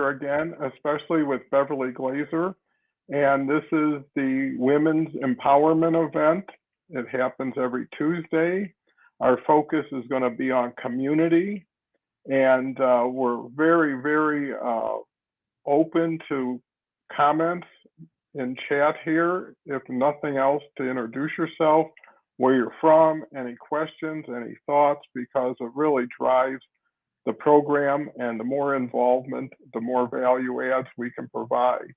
again, especially with Beverley Glazer. And this is the Women's Empowerment event. It happens every Tuesday. Our focus is going to be on community, and we're very, very open to comments in chat here. If nothing else, to introduce yourself, where you're from, any questions, any thoughts, because it really drives the program, and the more involvement, the more value adds we can provide.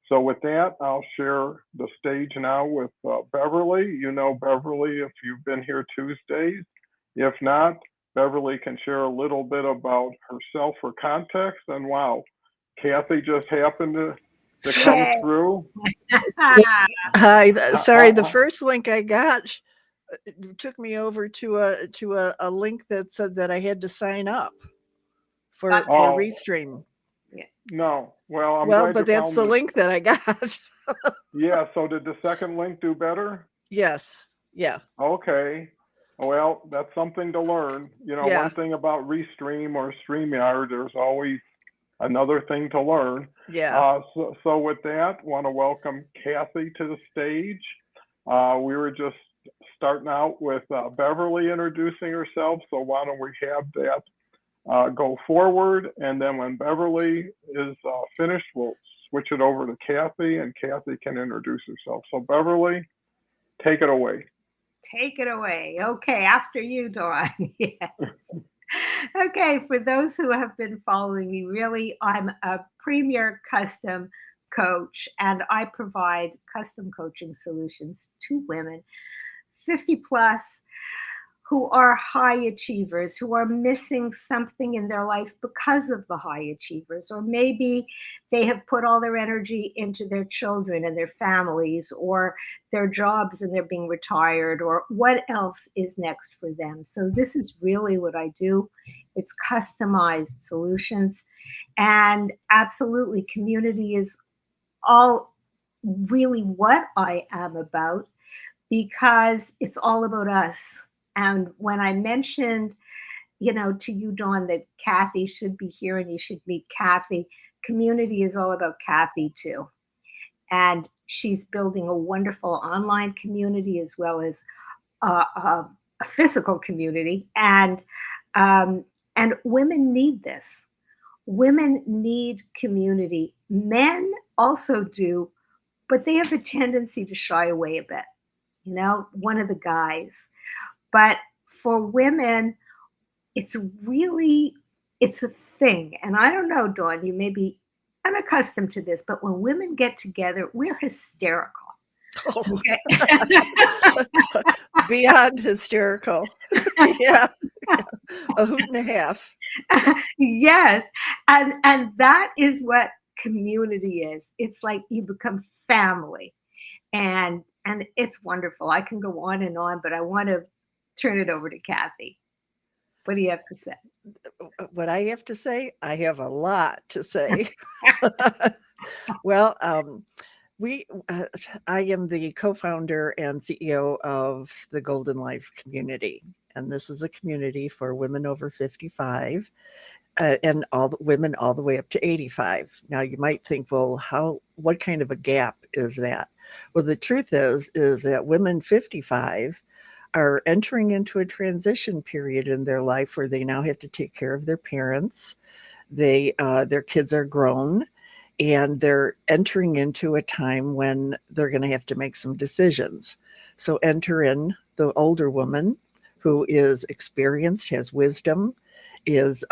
So with that, I'll share the stage now with Beverley. You know Beverley if you've been here Tuesdays. If not, Beverley can share a little bit about herself for context. And wow, Kathy just happened to come through. Hi, sorry, the first link I got took me over to a link that said that I had to sign up for Restream. No, well, I'm glad but that's the link that I got. Yeah, so did the second link do better? Yes, yeah. Okay, well, that's something to learn. You know, one thing about Restream or StreamYard, there's always another thing to learn. Yeah. So with that, want to welcome Kathy to the stage. We were just starting out with Beverley introducing herself, so why don't we have that go forward, and then when Beverley is finished, we'll switch it over to Kathy, and Kathy can introduce herself. So Beverley, take it away. Take it away. Okay, after you, Dawn. Yes. Okay, for those who have been following me, really, I'm a premier custom coach, and I provide custom coaching solutions to women 50 plus who are high achievers, who are missing something in their life because of the high achievers, or maybe they have put all their energy into their children and their families, or their jobs and they're being retired, or what else is next for them. So this is really what I do. It's customized solutions, and absolutely community is all really what I am about, because it's all about us. And when I mentioned, to you, Dawn, that Kathy should be here and you should meet Kathy, community is all about Kathy too. And she's building a wonderful online community as well as a physical community. And women need this. Women need community. Men also do, but they have a tendency to shy away a bit. One of the guys. But for women, it's a thing. And I don't know, Dawn, you may be unaccustomed to this, but when women get together, we're hysterical. Okay? Beyond hysterical. Yeah. A hoot and a half. Yes. And that is what community is. It's like you become family. And it's wonderful. I can go on and on, but I want to turn it over to Kathy. What do you have to say? What I have to say? I have a lot to say. Well, I am the co-founder and CEO of the Golden Life Community, and this is a community for women over 55 and women all the way up to 85. Now, you might think, well, what kind of a gap is that? Well, the truth is that women 55 are entering into a transition period in their life where they now have to take care of their parents. Their kids are grown, and they're entering into a time when they're going to have to make some decisions. So enter in the older woman who is experienced, has wisdom, is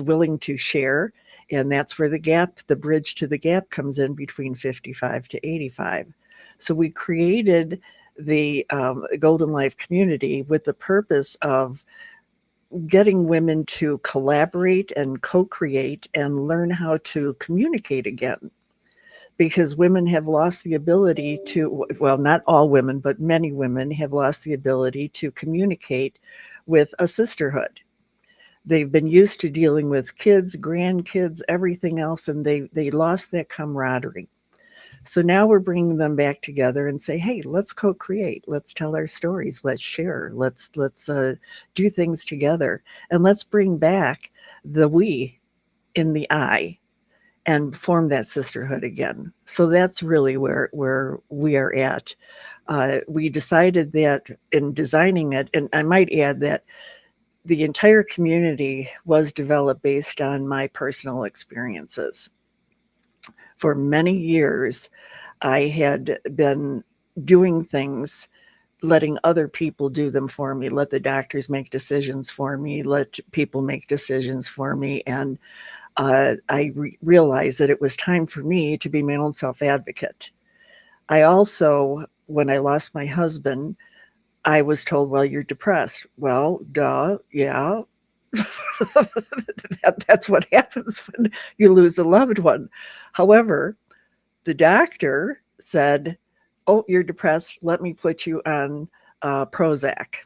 willing to share, and that's where the bridge to the gap comes in between 55 to 85. So we created the Golden Life Community with the purpose of getting women to collaborate and co-create and learn how to communicate again. Because women have lost the ability to, well, not all women, but many women have lost the ability to communicate with a sisterhood. They've been used to dealing with kids, grandkids, everything else, and they lost that camaraderie. So now we're bringing them back together and say, hey, let's co-create. Let's tell our stories. Let's share. Let's do things together. And let's bring back the we in the I and form that sisterhood again. So that's really where we are at. We decided that in designing it, and I might add that the entire community was developed based on my personal experiences. For many years, I had been doing things, letting other people do them for me, let the doctors make decisions for me, let people make decisions for me. And I realized that it was time for me to be my own self-advocate. I also, when I lost my husband, I was told, well, you're depressed. Well, duh, yeah. That's what happens when you lose a loved one. However, the doctor said, oh, you're depressed. Let me put you on Prozac.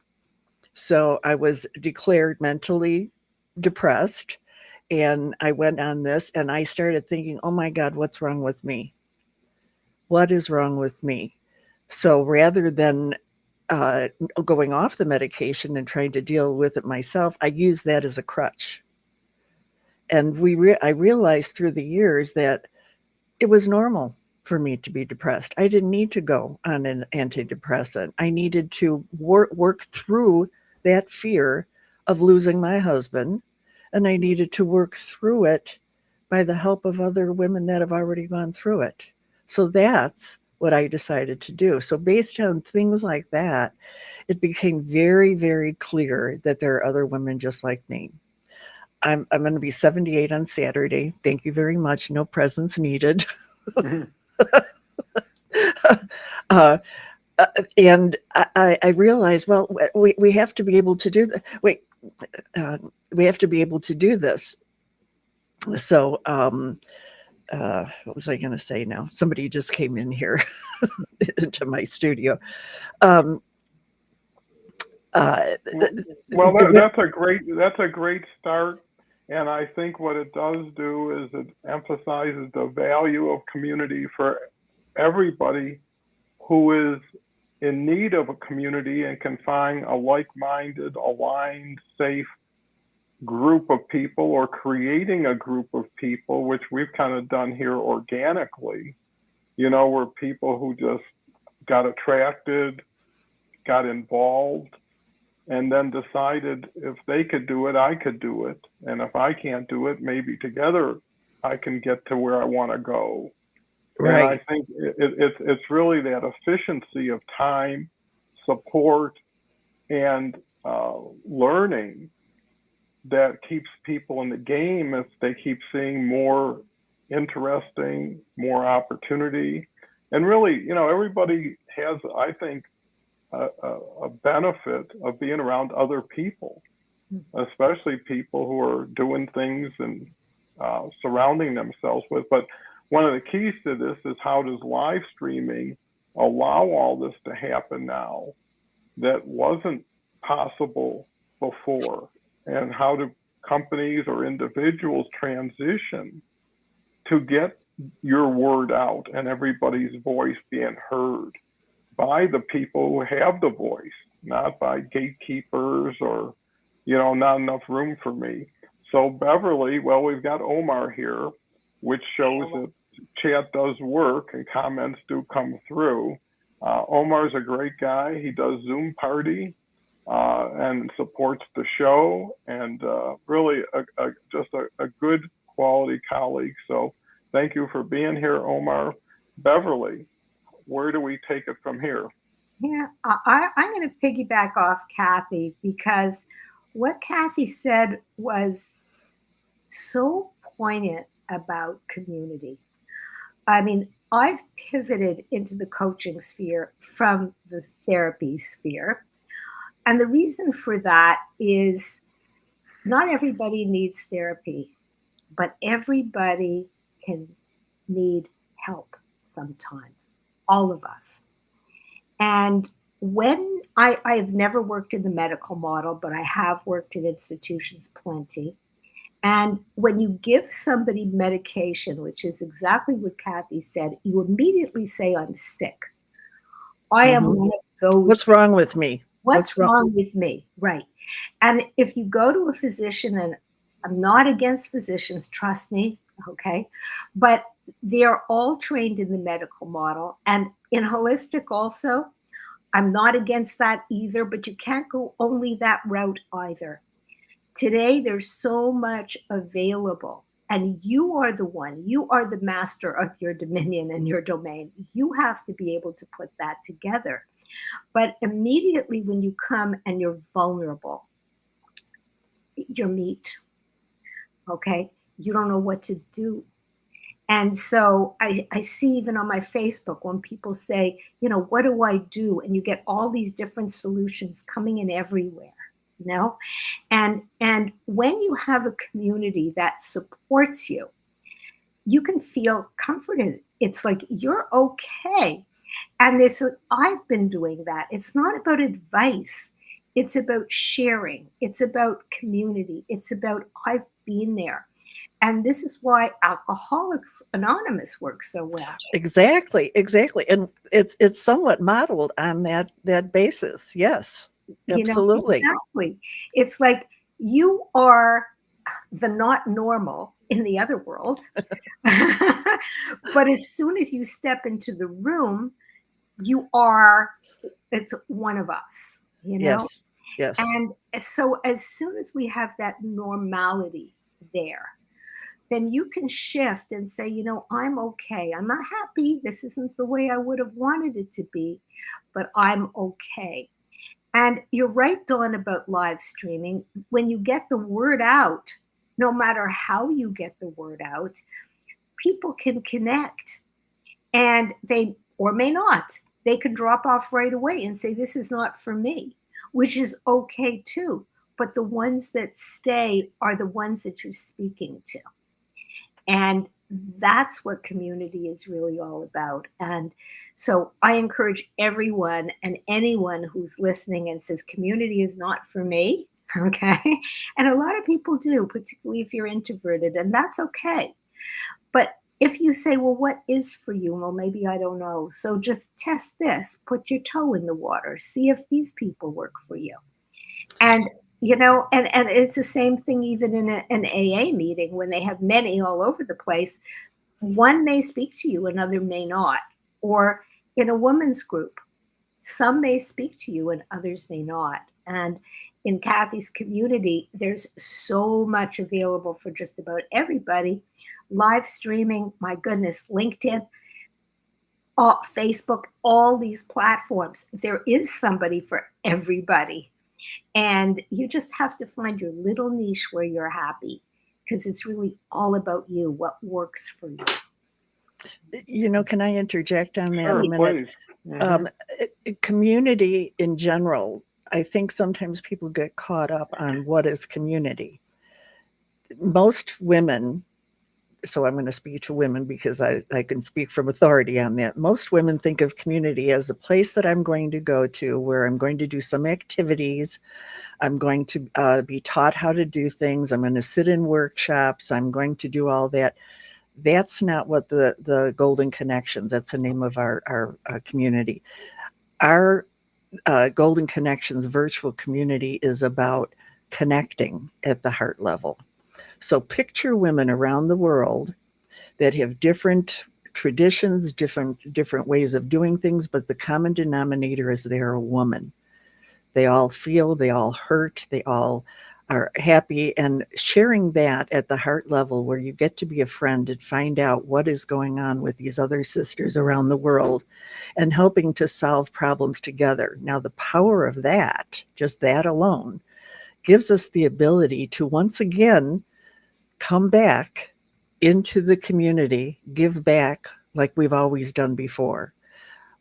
So I was declared mentally depressed. And I went on this and I started thinking, oh my God, what's wrong with me? What is wrong with me? So rather than going off the medication and trying to deal with it myself, I used that as a crutch. And I realized through the years that it was normal for me to be depressed. I didn't need to go on an antidepressant. I needed to work through that fear of losing my husband, and I needed to work through it by the help of other women that have already gone through it. So that's what I decided to do. So based on things like that, it became very, very clear that there are other women just like me. I'm going to be 78 on Saturday. Thank you very much. No presents needed. uh, and I realized, well, we have to be able to do that. We have to be able to do this. So, what was I going to say now? Somebody just came in here into my studio. Well, that's a great start. And I think what it does do is it emphasizes the value of community for everybody who is in need of a community and can find a like-minded, aligned, safe group of people, or creating a group of people, which we've kind of done here organically, where people who just got attracted, got involved, and then decided if they could do it, I could do it. And if I can't do it, maybe together I can get to where I want to go. Right. And I think it's really that efficiency of time, support, and learning that keeps people in the game if they keep seeing more interesting, more opportunity. And really, everybody has, I think, a benefit of being around other people, especially people who are doing things and surrounding themselves with. But one of the keys to this is, how does live streaming allow all this to happen now that wasn't possible before? And how do companies or individuals transition to get your word out and everybody's voice being heard by the people who have the voice, not by gatekeepers or, not enough room for me. So Beverley, well, we've got Omar here, which shows that chat does work and comments do come through. Omar's a great guy. He does Zoom party and supports the show, and really just a good quality colleague. So thank you for being here, Omar. Beverley, where do we take it from here? Yeah, I'm going to piggyback off Kathy, because what Kathy said was so poignant about community. I mean, I've pivoted into the coaching sphere from the therapy sphere. And the reason for that is not everybody needs therapy, but everybody can need help sometimes. All of us. And when I've never worked in the medical model, but I have worked in institutions plenty. And when you give somebody medication, which is exactly what Kathy said, you immediately say, I'm sick. I am one of those. What's wrong with me? What's wrong with me? Right. And if you go to a physician, and I'm not against physicians, trust me, Okay. But they're all trained in the medical model and in holistic also. I'm not against that either, but you can't go only that route either. Today, there's so much available, and you are the one, you are the master of your dominion and your domain. You have to be able to put that together. But immediately when you come and you're vulnerable, you're meat, okay? You don't know what to do. And so I see even on my Facebook when people say, what do I do? And you get all these different solutions coming in everywhere, you know? And when you have a community that supports you, you can feel comforted. It's like you're okay. And this, I've been doing that. It's not about advice. It's about sharing. It's about community. It's about I've been there. And this is why Alcoholics Anonymous works so well. Exactly. And it's somewhat modeled on that basis. Yes, absolutely. Exactly. It's like you are the not normal in the other world. But as soon as you step into the room, it's one of us, Yes. And so as soon as we have that normality there, then you can shift and say, I'm okay. I'm not happy. This isn't the way I would have wanted it to be, but I'm okay. And you're right, Dawn, about live streaming. When you get the word out, no matter how you get the word out, people can connect and they, or may not, they can drop off right away and say, this is not for me, which is okay too. But the ones that stay are the ones that you're speaking to. And that's what community is really all about. And so I encourage everyone and anyone who's listening and says community is not for me, okay? And a lot of people do, particularly if you're introverted, and that's okay. But if you say, well, what is for you? Well, maybe I don't know. So just test this, put your toe in the water, see if these people work for you. And and it's the same thing even in an AA meeting when they have many all over the place. One may speak to you, another may not. Or in a women's group, some may speak to you and others may not. And in Kathy's community, there's so much available for just about everybody. Live streaming, my goodness, LinkedIn, Facebook, all these platforms. There is somebody for everybody. And you just have to find your little niche where you're happy, because it's really all about you, what works for you. Can I interject on that a minute? Please. Mm-hmm. Community in general, I think sometimes people get caught up on what is community. Most women, so I'm going to speak to women because I can speak from authority on that. Most women think of community as a place that I'm going to go to where I'm going to do some activities. I'm going to be taught how to do things. I'm going to sit in workshops. I'm going to do all that. That's not what the Golden Connections, that's the name of our community. Our Golden Connections virtual community is about connecting at the heart level. So picture women around the world that have different traditions, different ways of doing things, but the common denominator is they're a woman. They all feel, they all hurt, they all are happy, and sharing that at the heart level where you get to be a friend and find out what is going on with these other sisters around the world and helping to solve problems together. Now, the power of that, just that alone, gives us the ability to once again come back into the community, give back like we've always done before.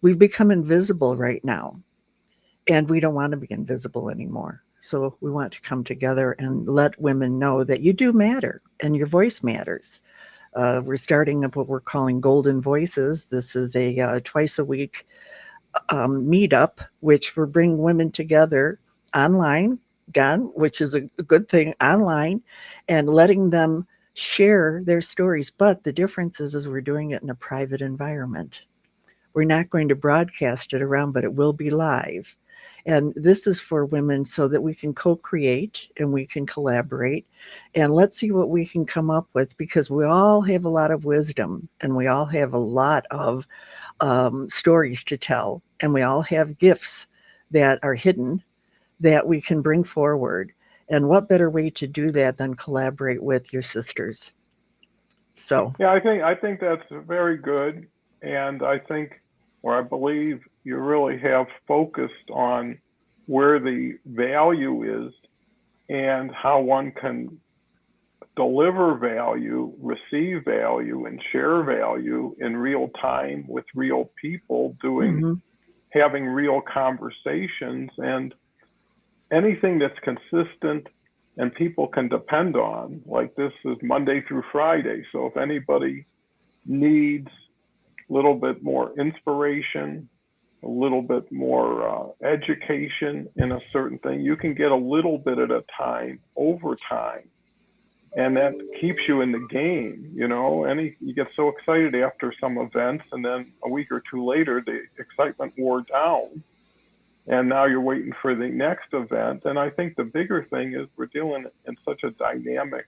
We've become invisible right now, and we don't want to be invisible anymore. So we want to come together and let women know that you do matter and your voice matters. We're starting up what we're calling Golden Voices. This is a twice a week meetup, which will bring women together online, which is a good thing, online, and letting them share their stories. But the difference is we're doing it in a private environment. We're not going to broadcast it around, but it will be live. And this is for women so that we can co-create and we can collaborate. And let's see what we can come up with, because we all have a lot of wisdom and we all have a lot of stories to tell. And we all have gifts that are hidden that we can bring forward. And what better way to do that than collaborate with your sisters? So Yeah, I think that's very good, and I think, or I believe, you really have focused on where the value is and how one can deliver value, receive value, and share value in real time with real people, having real conversations, and anything that's consistent and people can depend on. Like, this is Monday through Friday, so if anybody needs a little bit more inspiration, a little bit more education in a certain thing, you can get a little bit at a time over time, and that keeps you in the game. You get so excited after some events, and then a week or two later the excitement wore down, and now you're waiting for the next event. And I think the bigger thing is we're dealing in such a dynamic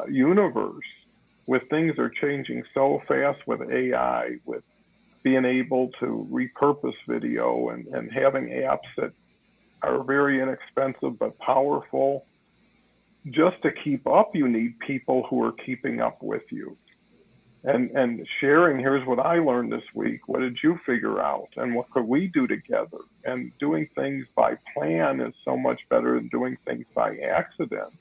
universe, with things are changing so fast with AI, with being able to repurpose video and having apps that are very inexpensive but powerful. Just to keep up, you need people who are keeping up with you. And sharing, here's what I learned this week. What did you figure out? And what could we do together? And doing things by plan is so much better than doing things by accident.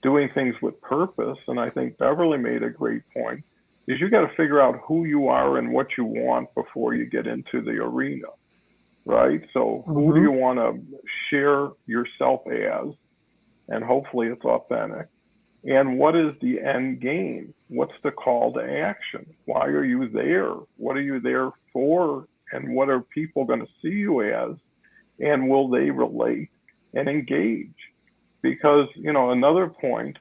Doing things with purpose, and I think Beverley made a great point, is you got to figure out who you are and what you want before you get into the arena, right? So who do you want to share yourself as? And hopefully it's authentic. And what is the end game? What's the call to action? Why are you there? What are you there for? And what are people going to see you as? And will they relate and engage? Because, another point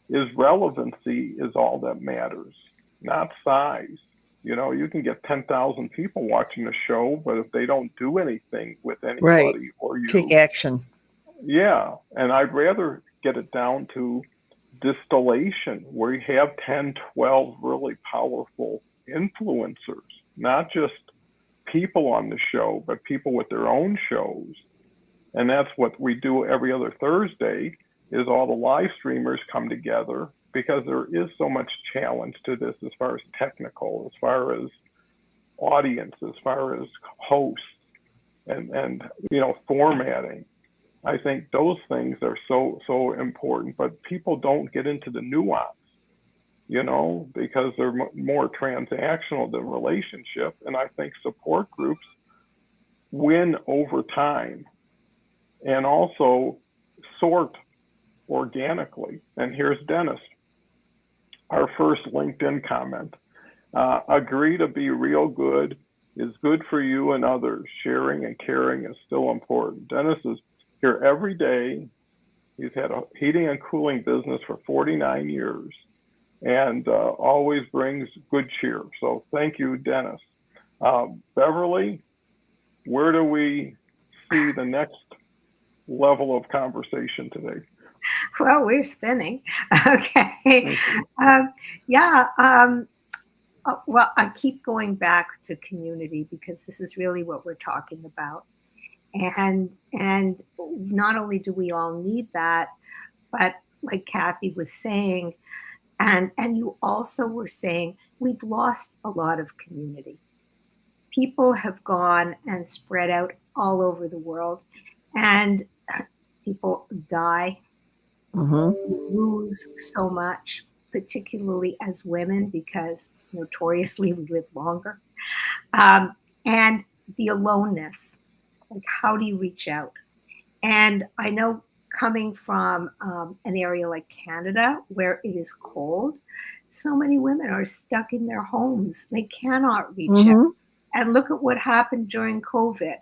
is relevancy is all that matters, not size. You can get 10,000 people watching the show, but if they don't do anything with anybody or you take action. Yeah. And I'd rather get it down to distillation, where you have 10, 12 really powerful influencers, not just people on the show, but people with their own shows. And that's what we do every other Thursday, is all the live streamers come together, because there is so much challenge to this as far as technical, as far as audience, as far as hosts and formatting. I think those things are so important, but people don't get into the nuance, because they're more transactional than relationship. And I think support groups win over time and also sort organically. And here's Dennis, our first LinkedIn comment. Agree to be real good is good for you and others. Sharing and caring is still important. Dennis is here every day. He's had a heating and cooling business for 49 years and always brings good cheer. So thank you, Dennis. Beverley, where do we see the next level of conversation today? Well, we're spinning. Okay. Well, I keep going back to community, because this is really what we're talking about. And not only do we all need that, but like Kathy was saying, and you also were saying, we've lost a lot of community. People have gone and spread out all over the world, and people die, lose so much, particularly as women, because notoriously we live longer. And the aloneness, like, how do you reach out? And I know, coming from an area like Canada, where it is cold, so many women are stuck in their homes. They cannot reach out. And look at what happened during COVID.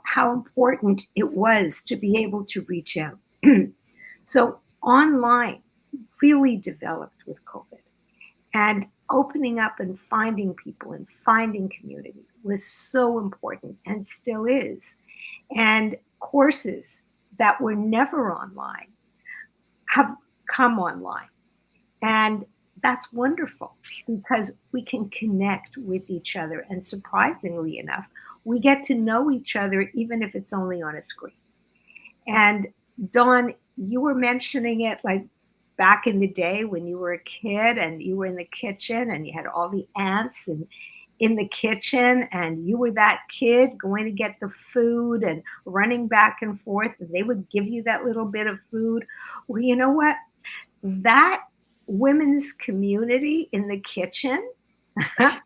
How important it was to be able to reach out. So online really developed with COVID, and opening up and finding people and finding community was so important, and still is. And courses that were never online have come online. And that's wonderful because we can connect with each other. And surprisingly enough, we get to know each other even if it's only on a screen. And Dawn, you were mentioning it like back in the day when you were a kid and you were in the kitchen and you had all the aunts and in the kitchen and you were that kid going to get the food and running back and forth and they would give you that little bit of food. Well, you know what? That women's community in the kitchen was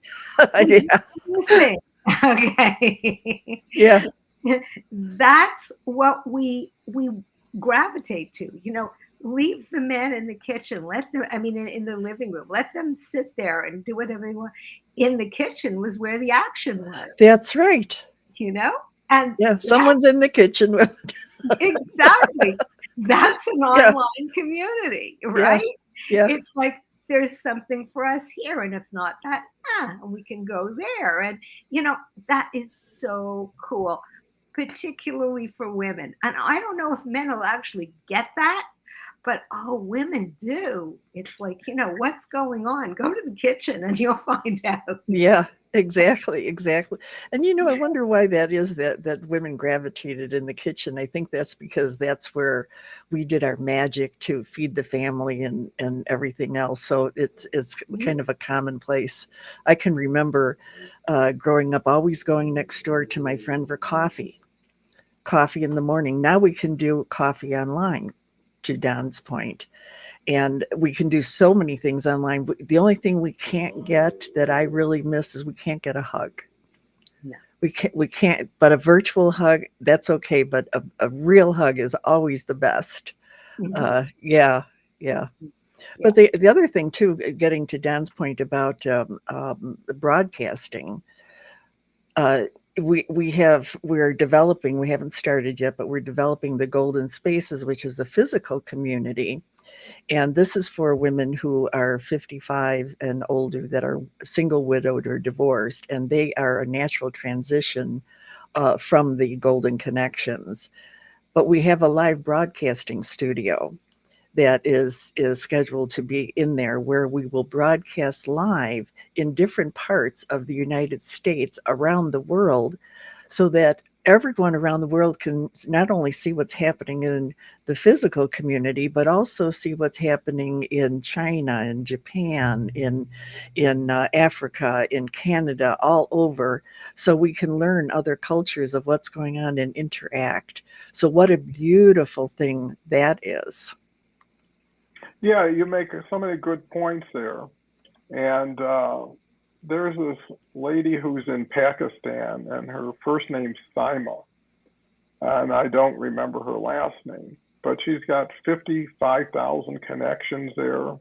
Yeah. missing. Okay. Yeah. That's what we gravitate to. Leave the men in the kitchen. Let them, in the living room, let them sit there and do whatever they want. In the kitchen was where the action was, That's right. And Yeah. Someone's in the kitchen with. exactly. That's an online community, right? Yeah. It's like there's something for us here. And if not that, we can go there. And, that is so cool, particularly for women. And I don't know if men will actually get that, but women do. It's like, what's going on? Go to the kitchen and you'll find out. Yeah, exactly. And I wonder why that is that women gravitated in the kitchen. I think that's because that's where we did our magic to feed the family and everything else. So it's kind of a commonplace. I can remember growing up, always going next door to my friend for coffee in the morning. Now we can do coffee online, to Don's point. And we can do so many things online. The only thing we can't get that I really miss is we can't get a hug. No. We can't, but a virtual hug, that's okay. But a real hug is always the best. Mhm. Yeah. But the other thing too, getting to Don's point about broadcasting, we're developing, we haven't started yet, but we're developing the Golden Spaces, which is a physical community. And this is for women who are 55 and older that are single, widowed, or divorced. And they are a natural transition from the Golden Connections. But we have a live broadcasting studio that is scheduled to be in there where we will broadcast live in different parts of the United States around the world so that everyone around the world can not only see what's happening in the physical community, but also see what's happening in China, in Japan, in Africa, in Canada, all over, so we can learn other cultures of what's going on and interact. So what a beautiful thing that is. Yeah, you make so many good points there. And there's this lady who's in Pakistan, and her first name's Saima, and I don't remember her last name, but she's got 55,000 connections there.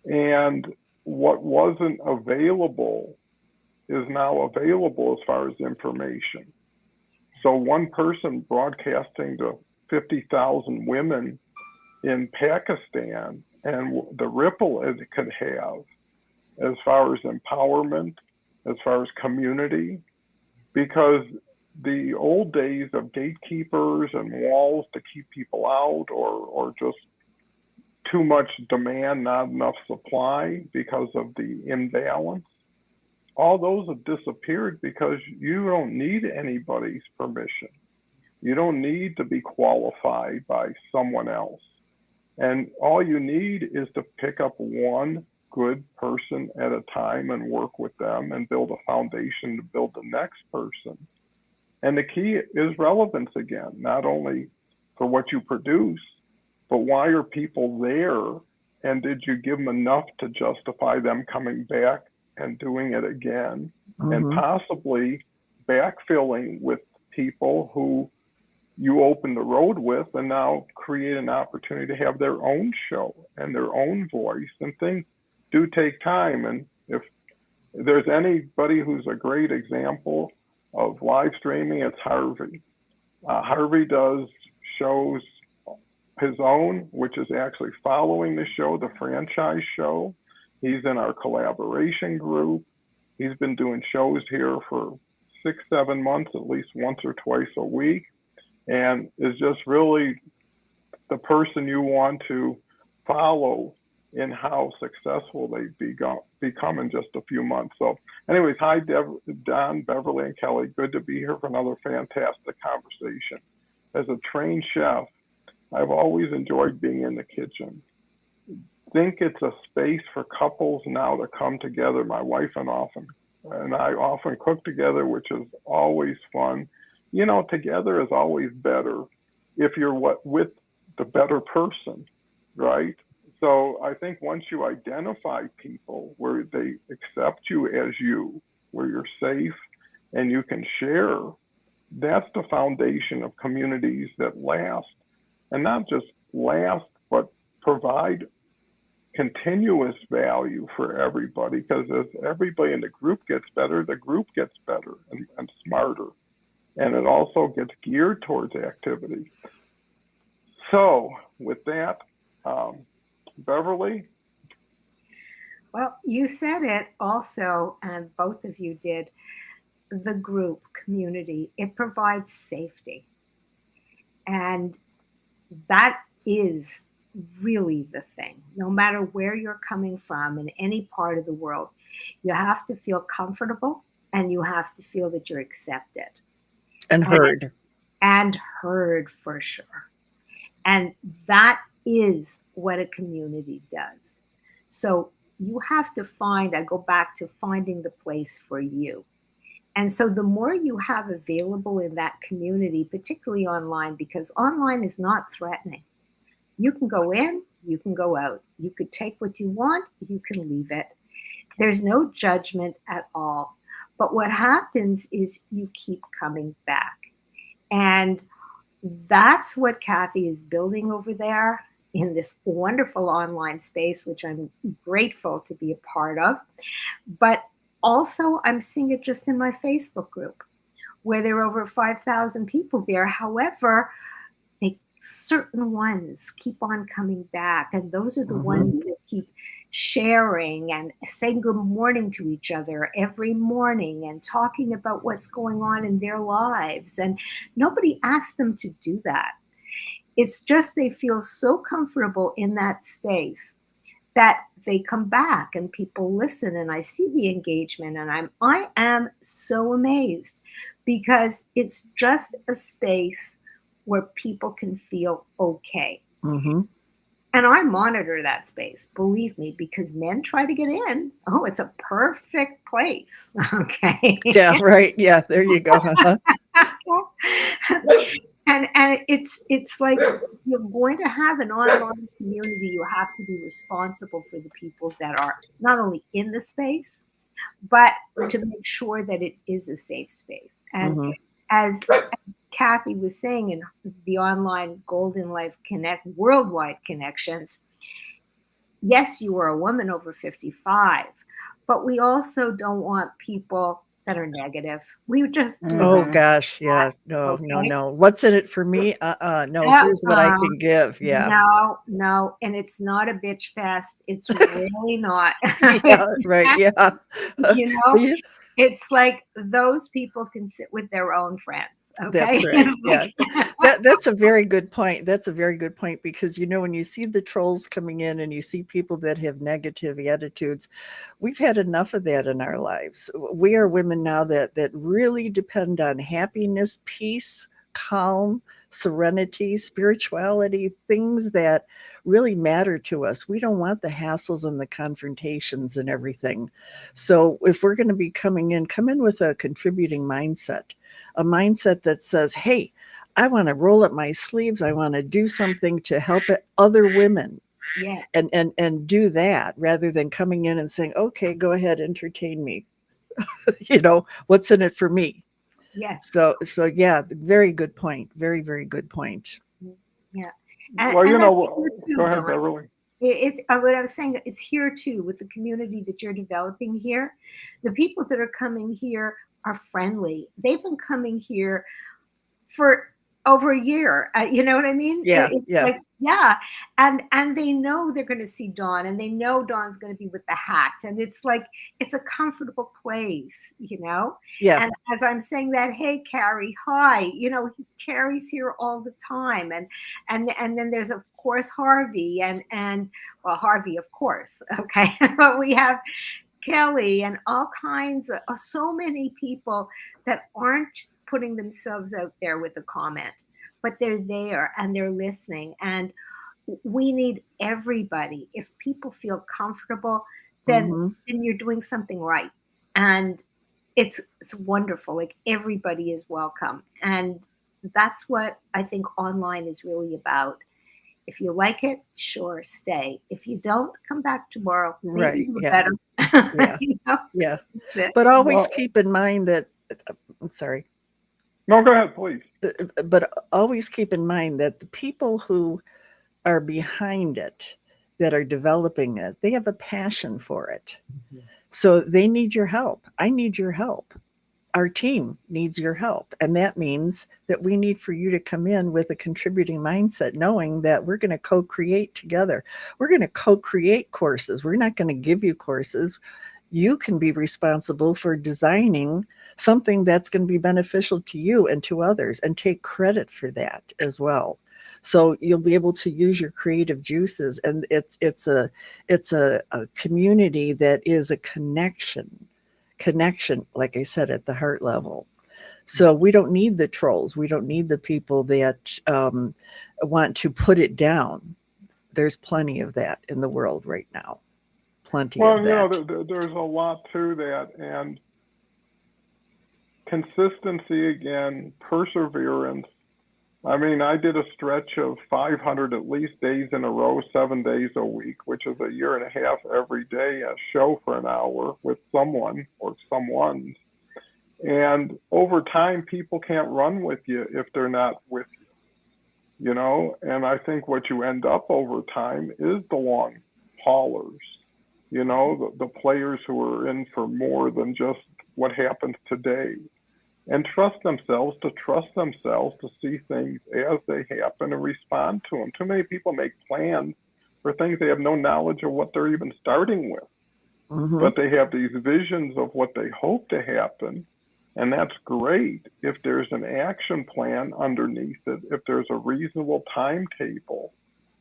And what wasn't available is now available as far as information. So one person broadcasting to 50,000 women in Pakistan and the ripple it could have as far as empowerment, as far as community, because the old days of gatekeepers and walls to keep people out, or just too much demand, not enough supply because of the imbalance, all those have disappeared because you don't need anybody's permission. You don't need to be qualified by someone else. And all you need is to pick up one good person at a time and work with them and build a foundation to build the next person. And the key is relevance again, not only for what you produce, but why are people there? And did you give them enough to justify them coming back and doing it again? Mm-hmm. And possibly backfilling with people who you open the road with and now create an opportunity to have their own show and their own voice. And things do take time. And if there's anybody who's a great example of live streaming, it's Harvey. Harvey does shows his own, which is actually following the show, the franchise show. He's in our collaboration group. He's been doing shows here for 6-7 months, at least once or twice a week, and is just really the person you want to follow in how successful they become in just a few months. So anyways, hi, Don, Beverly, and Kelly. Good to be here for another fantastic conversation. As a trained chef, I've always enjoyed being in the kitchen. Think it's a space for couples now to come together. My wife and I often cook together, which is always fun. You know, together is always better if you're with the better person, right? So I think once you identify people where they accept you as you, where you're safe and you can share, that's the foundation of communities that last. And not just last, but provide continuous value for everybody, because as everybody in the group gets better, the group gets better and smarter. And it also gets geared towards activity. So with that, Beverly? Well, you said it also, and both of you did, the group community. It provides safety. And that is really the thing. No matter where you're coming from in any part of the world, you have to feel comfortable and you have to feel that you're accepted. And heard. And heard, for sure. And that is what a community does. So you have to I go back to finding the place for you. And so the more you have available in that community, particularly online, because online is not threatening. You can go in, you can go out. You could take what you want, you can leave it. There's no judgment at all. But what happens is you keep coming back. And that's what Kathy is building over there in this wonderful online space, which I'm grateful to be a part of. But also, I'm seeing it just in my Facebook group, where there are over 5,000 people there. However, certain ones keep on coming back, and those are the ones that keep sharing and saying good morning to each other every morning and talking about what's going on in their lives. And nobody asked them to do that. It's just they feel so comfortable in that space that they come back and people listen, and I see the engagement, and I am so amazed, because it's just a space where people can feel okay. Mm-hmm. And I monitor that space, believe me, because men try to get in. Oh, it's a perfect place. Okay. Yeah, right. Yeah, there you go. And it's like, you're going to have an online community. You have to be responsible for the people that are not only in the space, but to make sure that it is a safe space. And as Kathy was saying, in the online Golden Life Connect worldwide connections, yes, you are a woman over 55, but we also don't want people that are negative. We just Oh gosh, yeah, no, no. What's in it for me? No. Here's what I can give. Yeah. No, and it's not a bitch fest. It's really not. Yeah, right. Yeah. You know, it's like those people can sit with their own friends. Okay, that's right. Yeah, that's a very good point. That's a very good point, because when you see the trolls coming in and you see people that have negative attitudes, we've had enough of that in our lives. We are women now that really depend on happiness, peace, calm, serenity, spirituality, things that really matter to us. We don't want the hassles and the confrontations and everything. So if we're going to be coming in, come in with a contributing mindset, a mindset that says, hey, I want to roll up my sleeves. I want to do something to help other women. Yes. And do that, rather than coming in and saying, okay, go ahead, entertain me. What's in it for me? Yes. So yeah, very good point. Very, very good point. Yeah. Well, go ahead, Beverly. It's what I was saying. It's here too, with the community that you're developing here. The people that are coming here are friendly. They've been coming here for over a year. You know what I mean? Yeah, It's yeah, like, yeah. And they know they're going to see Dawn, and they know Dawn's going to be with the hat. And it's like, it's a comfortable place, you know? yeah. And as I'm saying that, hey, Carrie, hi, you know, Carrie's here all the time. And then there's, of course, Harvey and well, Harvey, of course. Okay. But we have Kelly and all kinds of so many people that aren't putting themselves out there with a comment, but they're there and they're listening. And we need everybody. If people feel comfortable, then Hmm. then you're doing something right. And it's wonderful. Like everybody is welcome. And that's what I think online is really about. If you like it, sure, stay. If you don't, come back tomorrow. Maybe Right. you're Yeah. better. Yeah. You know? Yeah. That's it. But always Well, keep in mind that, I'm sorry, no, go ahead, please. but always keep in mind that the people who are behind it, that are developing it, they have a passion for it. So they need your help. I need your help. Our team needs your help. And that means that we need for you to come in with a contributing mindset, knowing that we're going to co create together. We're going to co create courses. We're not going to give you courses. You can be responsible for designing something that's going to be beneficial to you and to others, and take credit for that as well. So you'll be able to use your creative juices, and it's a community that is a connection, like I said, at the heart level. So we don't need the trolls. We don't need the people that want to put it down. There's plenty of that in the world right now. Plenty Well, of you know, that. there's a lot to that, and consistency again, perseverance. I mean, I did a stretch of 500 at least days in a row, 7 days a week, which is a year and a half every day, a show for an hour with someone or someone's. And over time, people can't run with you if they're not with you, you know? And I think what you end up over time is the long haulers, you know, the players who are in for more than just what happens today, and trust themselves to see things as they happen and respond to them. Too many people make plans for things they have no knowledge of what they're even starting with, Hmm. but they have these visions of what they hope to happen. And that's great if there's an action plan underneath it, if there's a reasonable timetable,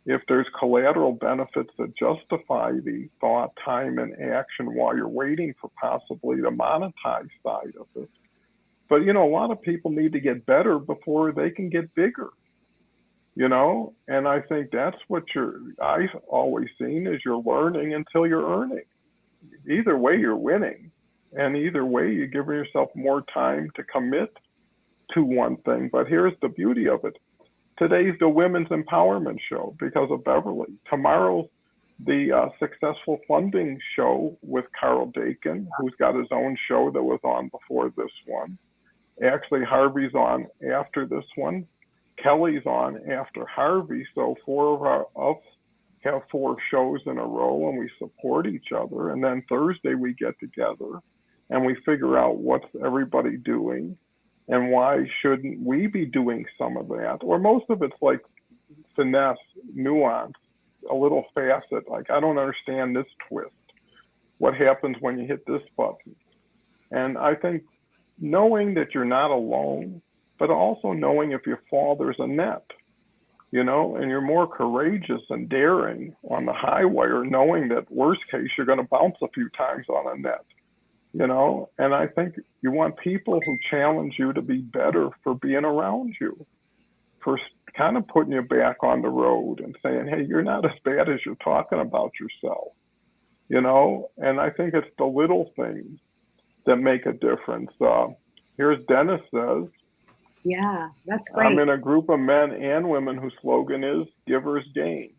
if there's collateral benefits that justify the thought, time, and action while you're waiting for possibly the monetized side of it. But you know, a lot of people need to get better before they can get bigger, you know? And I think that's what I've always seen is you're learning until you're earning. Either way, you're winning. And either way, you're giving yourself more time to commit to one thing. But here's the beauty of it. Today's the Women's Empowerment Show because of Beverley. Tomorrow's the Successful Funding Show with Carl Dakin, who's got his own show that was on before this one. Actually, Harvey's on after this one. Kelly's on after Harvey. So four of us have 4 shows in a row, and we support each other. And then Thursday we get together and we figure out what's everybody doing and why shouldn't we be doing some of that. Or most of it's like finesse, nuance, a little facet. Like, I don't understand this twist. What happens when you hit this button? And I think knowing that you're not alone, but also knowing if you fall, there's a net, you know, and you're more courageous and daring on the high wire, knowing that worst case, you're going to bounce a few times on a net, you know. And I think you want people who challenge you to be better for being around you, for kind of putting you back on the road and saying, hey, you're not as bad as you're talking about yourself, you know. And I think it's the little things that make a difference. Here's Dennis says, Yeah, that's I'm great. in a group of men and women whose slogan is Givers Gain.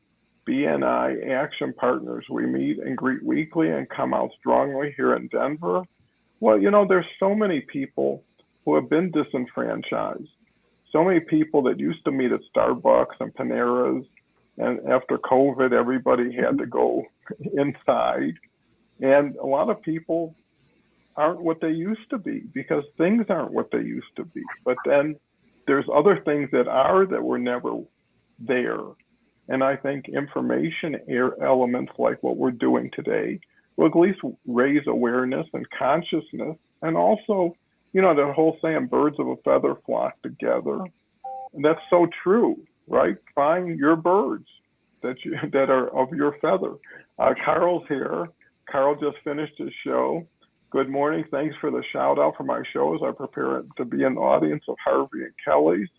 BNI Action Partners. We meet and greet weekly and come out strongly here in Denver. Well, you know, there's so many people who have been disenfranchised. So many people that used to meet at Starbucks and Panera's, and after COVID, everybody had to go inside. And a lot of people aren't what they used to be because things aren't what they used to be. But then there's other things that were never there. And I think information elements like what we're doing today will at least raise awareness and consciousness. And also, that whole saying, birds of a feather flock together. And that's so true, right? Find your birds that are of your feather. Carl's here. Carl just finished his show. Good morning. Thanks for the shout out for my show as I prepare to be in the audience of Harvey and Kelly's.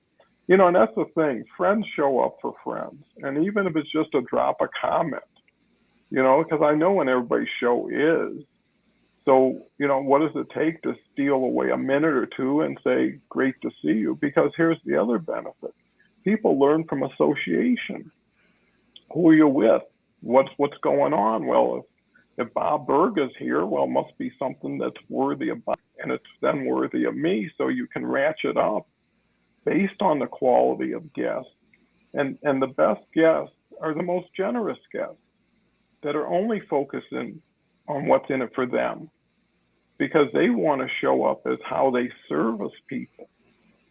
And that's the thing. Friends show up for friends. And even if it's just a drop a comment, because I know when everybody's show is. So, what does it take to steal away a minute or two and say, great to see you? Because here's the other benefit. People learn from association. Who are you with? What's going on? Well, if Bob Berg is here, well, it must be something that's worthy of Bob, and it's then worthy of me. So you can ratchet up based on the quality of guests. And the best guests are the most generous guests that are only focusing on what's in it for them, because they want to show up as how they service people,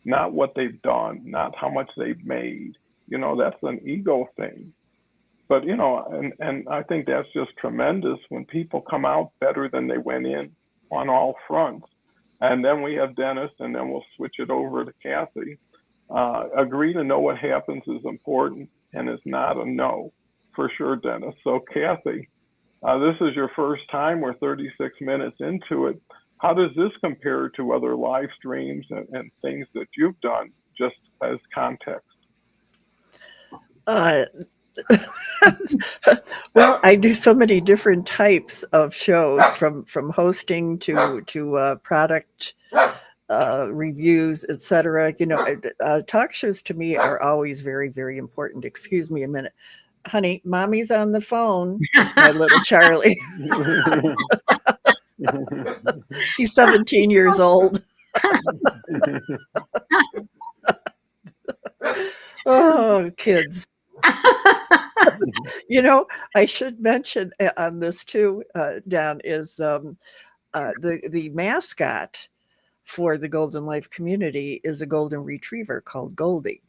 not what they've done, not how much they've made. That's an ego thing. But, and I think that's just tremendous when people come out better than they went in on all fronts. And then we have Dennis, and then we'll switch it over to Kathy. Agree to know what happens is important, and it's not a no, for sure, Dennis. So Kathy, this is your first time. We're 36 minutes into it. How does this compare to other live streams and things that you've done, just as context? Well, I do so many different types of shows, from hosting to product reviews, etc. Talk shows to me are always very, very important. Excuse me a minute. Honey, mommy's on the phone. It's my little Charlie. He's 17 years old. Oh, kids. I should mention on this too, Dan, is the mascot for the Golden Life community is a golden retriever called Goldie.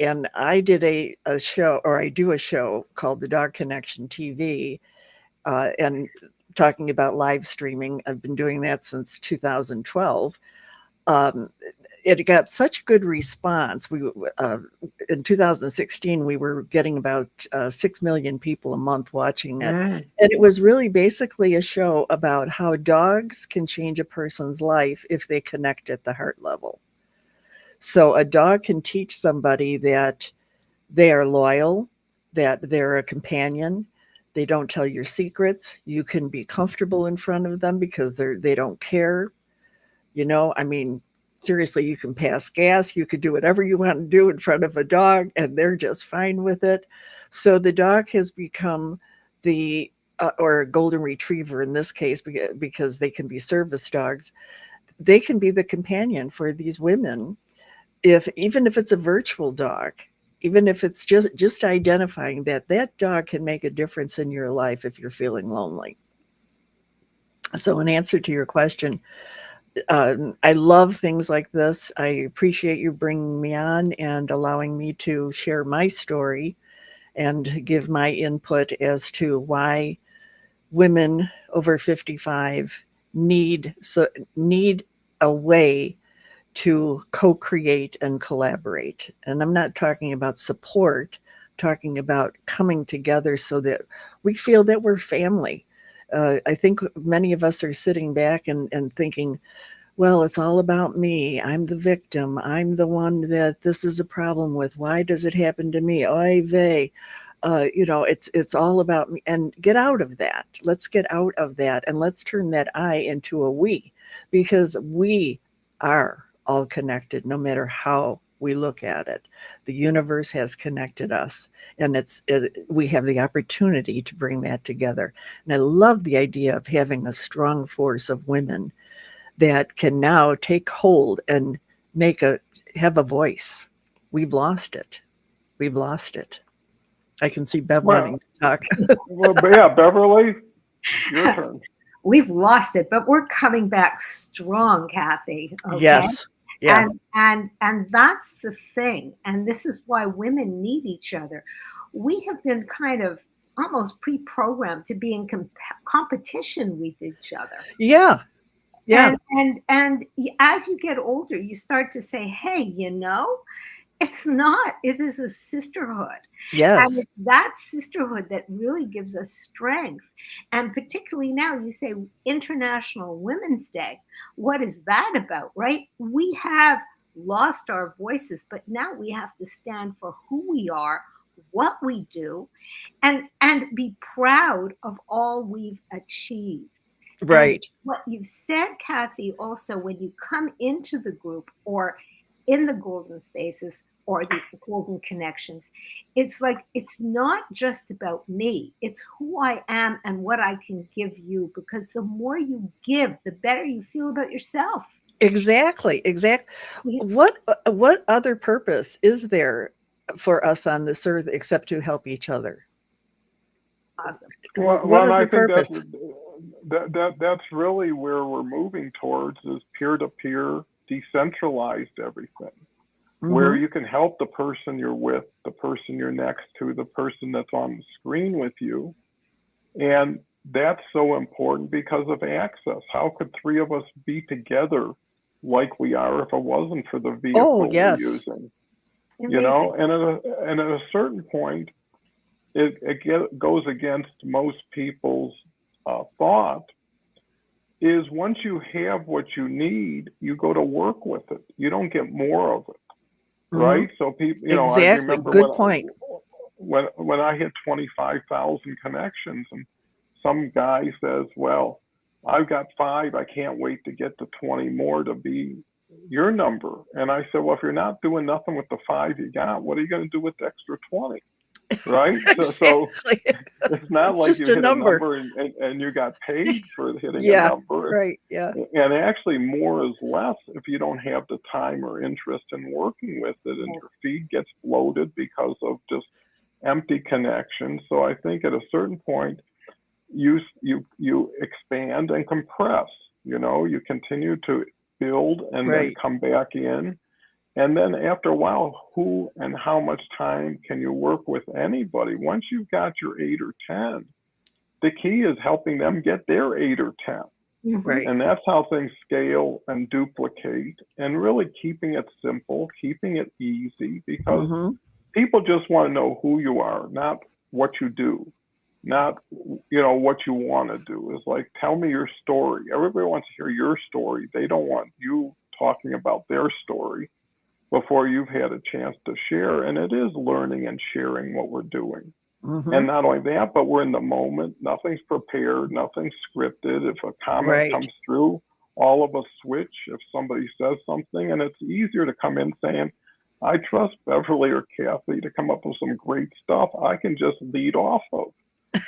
And I did a show, or I do a show called the Dog Connection TV, and talking about live streaming. I've been doing that since 2012. It got such good response. We in 2016 we were getting about 6 million people a month watching it, and it was really basically a show about how dogs can change a person's life if they connect at the heart level. So a dog can teach somebody that they are loyal, that they're a companion. They don't tell your secrets. You can be comfortable in front of them because they don't care. Seriously, you can pass gas. You could do whatever you want to do in front of a dog, and they're just fine with it. So the dog has become or a golden retriever in this case, because they can be service dogs. They can be the companion for these women, even if it's a virtual dog, even if it's just identifying that dog can make a difference in your life if you're feeling lonely. So in answer to your question, I love things like this. I appreciate you bringing me on and allowing me to share my story and give my input as to why women over 55 need a way to co-create and collaborate. And I'm not talking about support, I'm talking about coming together so that we feel that we're family. I think many of us are sitting back and thinking, well, it's all about me. I'm the victim. I'm the one that this is a problem with. Why does it happen to me? Oy vey. It's all about me. And get out of that. Let's get out of that, and let's turn that I into a we, because we are all connected, no matter how we look at it. The universe has connected us, and we have the opportunity to bring that together. And I love the idea of having a strong force of women that can now take hold and have a voice. We've lost it. I can see Bev wanting to talk. Well, yeah, Beverley, your turn. We've lost it, but we're coming back strong, Kathy. Okay? Yes. Yeah. And that's the thing. And this is why women need each other. We have been kind of almost pre-programmed to be in competition with each other. Yeah. Yeah. And as you get older, you start to say, hey, it's not, it is a sisterhood. And Yes. it's that sisterhood that really gives us strength. And particularly now, you say International Women's Day. What is that about, right? We have lost our voices, but now we have to stand for who we are, what we do, and be proud of all we've achieved. And Right. what you've said, Kathy, also when you come into the group or in the golden spaces or the golden connections, it's like it's not just about me. It's who I am and what I can give you, because the more you give, the better you feel about yourself. Exactly. Exactly. Yeah, What other purpose is there for us on this earth except to help each other? awesome. What And I other think purpose? that's really where we're moving towards, is peer-to-peer, decentralized everything, where Hmm. you can help the person you're with, the person you're next to, the person that's on the screen with you. And that's so important because of access. How could three of us be together like we are if it wasn't for the Oh, vehicle we're yes. using? Amazing. And at a certain point, it goes against most people's thought, is once you have what you need, you go to work with it. You don't get more of it, Hmm. right? So people, I Exactly. remember Good point. when I hit 25,000 connections, and some guy says, "Well, I've got 5. I can't wait to get to 20 more to be your number." And I said, "Well, if you're not doing nothing with the 5 you got, what are you going to do with the extra 20?" Right? So Exactly. it's not It's like just you a hit a number. number and you got paid for hitting a Yeah. number. Right. Yeah. And actually, more is less if you don't have the time or interest in working with it, and your Yes. feed gets bloated because of just empty connections. So I think at a certain point, you expand and compress. You continue to build and then Right. come back in. And then after a while, who and how much time can you work with anybody? Once you've got your 8 or 10, the key is helping them get their 8 or 10. Hmm. Right. And that's how things scale and duplicate, and really keeping it simple, keeping it easy, because Hmm. people just want to know who you are, not what you do, not what you want to do. Is like, tell me your story. Everybody wants to hear your story. They don't want you talking about their story before you've had a chance to share. And it is learning and sharing what we're doing. Hmm. And not only that, but we're in the moment. Nothing's prepared, nothing's scripted. If a comment Right. comes through, all of us switch if somebody says something. And it's easier to come in saying, I trust Beverly or Kathy to come up with some great stuff I can just lead off of.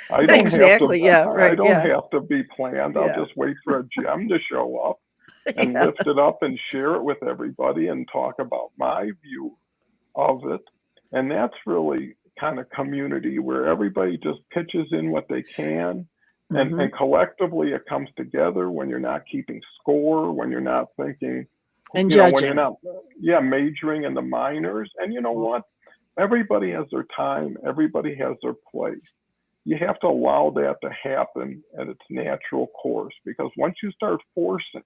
I don't have to Exactly. Yeah. I Right. don't Yeah. have to be planned. I'll Yeah. just wait for a gem to show up and Yeah. lift it up and share it with everybody and talk about my view of it. And that's really kind of community where everybody just pitches in what they can. Hmm. And collectively it comes together when you're not keeping score, when you're not thinking, And when you're judging. not, majoring in the minors. And you know what? Everybody has their time, everybody has their place. You have to allow that to happen at its natural course, because once you start forcing,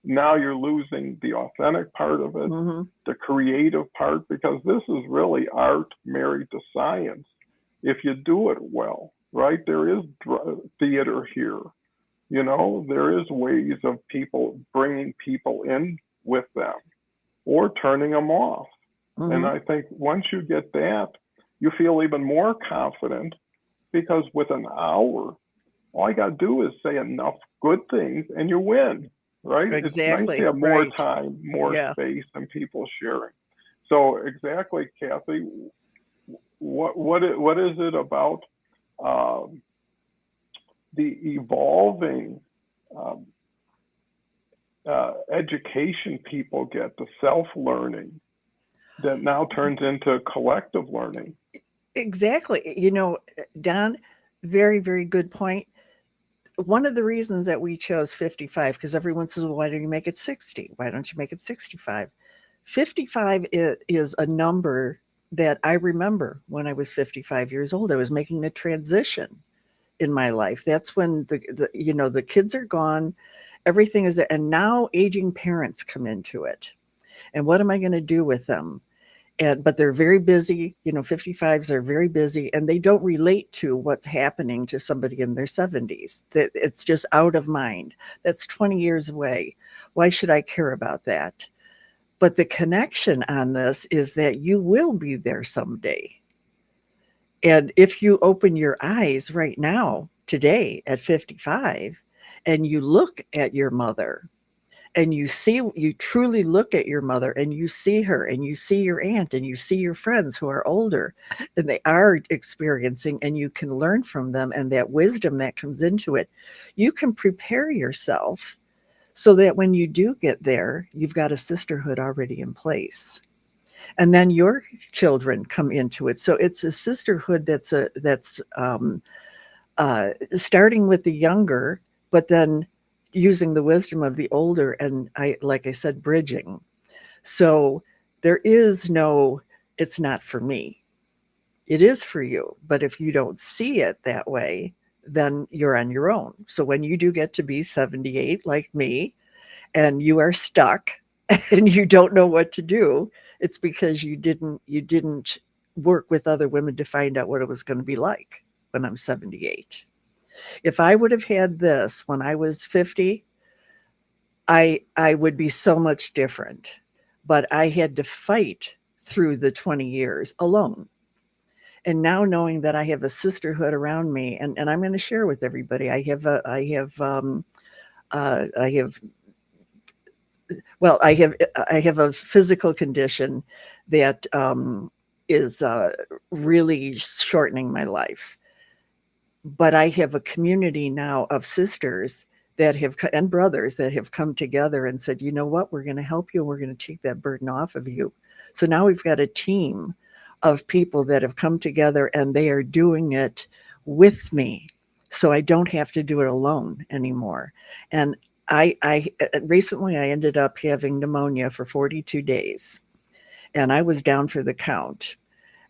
now you're losing the authentic part of it, Hmm. the creative part, because this is really art married to science. If you do it well, right? There is theater here. There is ways of people bringing people in with them or turning them off. And Hmm. I think once you get that, you feel even more confident, because with an hour, all I got to do is say enough good things and you win, right? It's nice to Exactly. have more Right. time, more Yeah. space, and people sharing. So exactly, Kathy, what is it about um, the evolving um, education people get, the self-learning that now turns into collective learning? Exactly. Don, very, very good point. one of the reasons that we chose 55, because everyone says, well, why don't you make it 60? Why don't you make it 65? 55 is a number that I remember when I was 55 years old. I was making a transition in my life. That's when the kids are gone, everything is there, and now aging parents come into it. And what am I going to do with them? But they're very busy. 55s are very busy, and they don't relate to what's happening to somebody in their 70s. That it's just out of mind. That's 20 years away. Why should I care about that? But the connection on this is that you will be there someday. And if you open your eyes right now, today at 55, and you look at your mother, and you truly look at your mother, and you see her, and you see your aunt, and you see your friends who are older, and they are experiencing, and you can learn from them, and that wisdom that comes into it, you can prepare yourself so that when you do get there, you've got a sisterhood already in place. And then your children come into it. So it's a sisterhood that's starting with the younger, but then using the wisdom of the older, and like I said, bridging. So there is no, it's not for me. It is for you. But if you don't see it that way, then you're on your own. So when you do get to be 78 like me, and you are stuck and you don't know what to do, it's because you didn't work with other women to find out what it was going to be like when I'm 78. If I would have had this when I was 50, I would be so much different. But I had to fight through the 20 years alone. And now knowing that I have a sisterhood around me, and I'm going to share with everybody, I have a physical condition that is really shortening my life. But I have a community now of sisters and brothers that have come together and said, you know what, we're going to help you. We're going to take that burden off of you. So now we've got a team of people that have come together, and they are doing it with me. So I don't have to do it alone anymore. And I recently ended up having pneumonia for 42 days, and I was down for the count,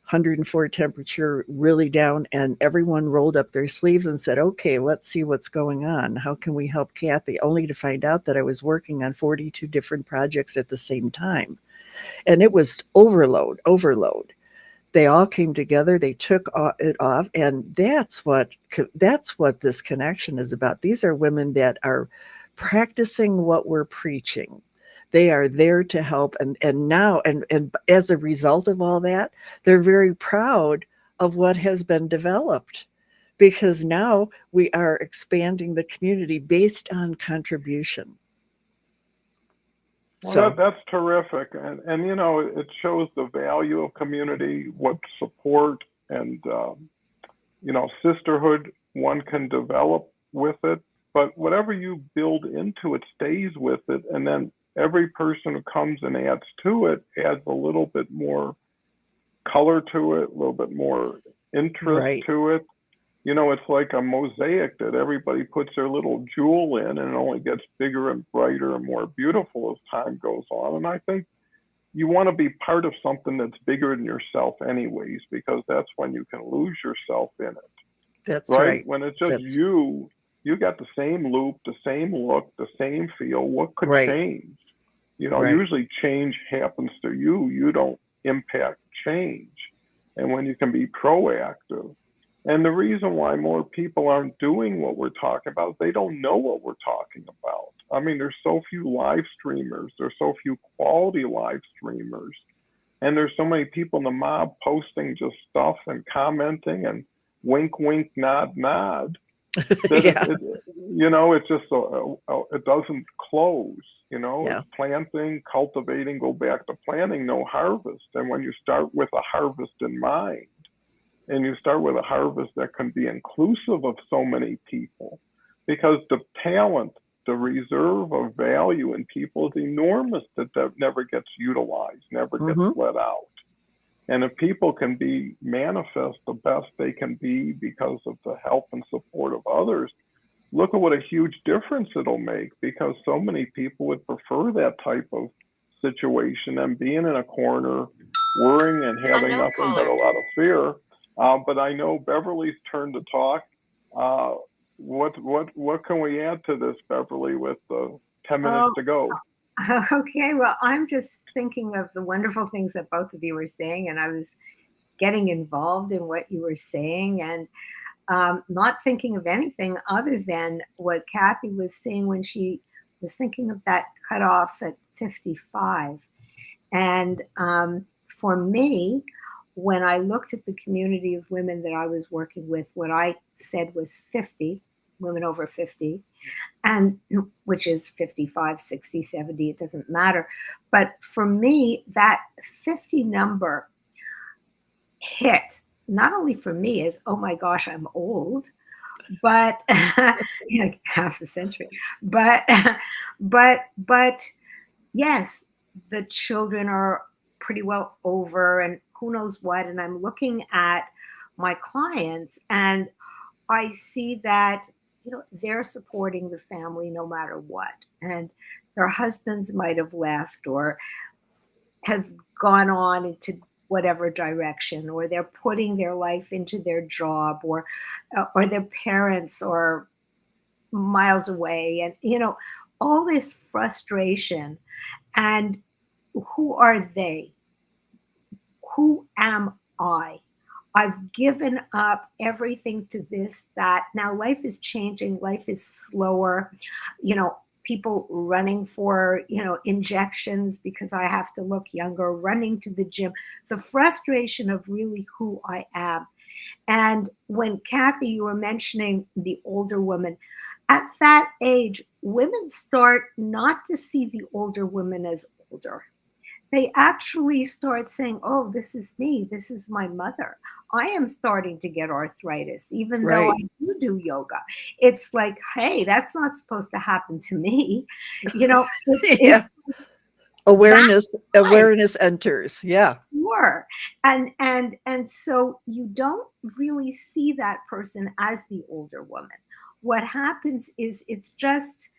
104 temperature, really down, and everyone rolled up their sleeves and said, okay, let's see what's going on. How can we help Kathy? Only to find out that I was working on 42 different projects at the same time. And it was overload. They all came together, they took it off, and that's what this connection is about. These are women that are practicing what we're preaching. They are there to help, and now, and as a result of all that, they're very proud of what has been developed, because now we are expanding the community based on contribution. Well, that's terrific. And it shows the value of community, what support and, sisterhood one can develop with it. But whatever you build into it stays with it. And then every person who comes and adds to it adds a little bit more color to it, a little bit more interest to it. It's like a mosaic that everybody puts their little jewel in, and it only gets bigger and brighter and more beautiful as time goes on. And I think you want to be part of something that's bigger than yourself anyways, because that's when you can lose yourself in it. That's right. When it's just you got the same loop, the same look, the same feel. What could change? Usually change happens to you. You don't impact change. And when you can be proactive. And the reason why more people aren't doing what we're talking about is they don't know what we're talking about. I mean, there's so few live streamers. There's so few quality live streamers. And there's so many people in the mob posting just stuff and commenting and wink, wink, nod, nod. It's just, it doesn't close. It's planting, cultivating, go back to planting, no harvest. And when you start with a harvest in mind, and you start with a harvest that can be inclusive of so many people, because the talent, the reserve of value in people is enormous that never gets utilized, never gets let out. And if people can manifest the best they can be because of the help and support of others, look at what a huge difference it'll make, because so many people would prefer that type of situation and being in a corner, worrying and having Unknown nothing but caller. a lot of fear. But I know Beverly's turn to talk. What can we add to this, Beverly, with 10 minutes Oh, to go? okay. Well, I'm just thinking of the wonderful things that both of you were saying, and I was getting involved in what you were saying, and not thinking of anything other than what Kathy was saying when she was thinking of that cutoff at 55. And for me, when I looked at the community of women that I was working with, what I said was 50, women over 50, and which is 55, 60, 70, it doesn't matter. But for me, that 50 number hit not only for me as, oh my gosh, I'm old, but like half a century, but but yes, the children are pretty well over and who knows what. And I'm looking at my clients and I see that, they're supporting the family no matter what. And their husbands might have left or have gone on into whatever direction, or they're putting their life into their job, or their parents are miles away, and all this frustration. And who are they? Who am I? I've given up everything to this, that. Now life is changing, life is slower, people running for, injections because I have to look younger, running to the gym, the frustration of really who I am. And when Kathy, you were mentioning the older woman, at that age, women start not to see the older women as older. They actually start saying, oh, this is me. This is my mother. I am starting to get arthritis, even though Right. I do yoga. It's like, hey, that's not supposed to happen to me. It's Yeah. that Awareness time. enters. Yeah. Sure. And so you don't really see that person as the older woman. What happens is it's just,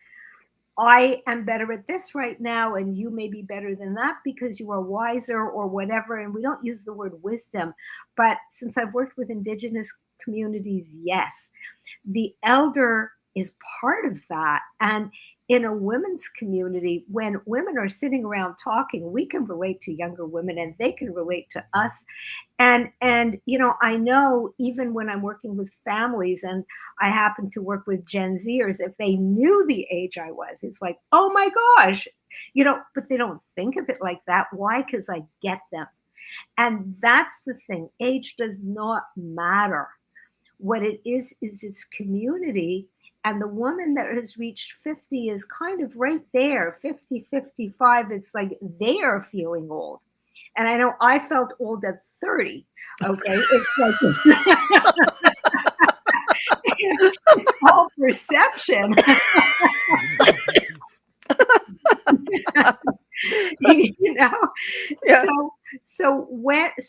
I am better at this right now, and you may be better than that because you are wiser or whatever. And we don't use the word wisdom, but since I've worked with Indigenous communities, yes, the elder is part of that. And in a women's community, when women are sitting around talking, we can relate to younger women and they can relate to us. And I know even when I'm working with families and I happen to work with Gen Zers, if they knew the age I was, it's like, oh my gosh, but they don't think of it like that. Why? Because I get them. And that's the thing. Age does not matter. What it is it's community. And the woman that has reached 50 is kind of right there, 50, 55. It's like they are feeling old. And I know I felt old at 30. Okay. It's like, it's all perception. Yeah. So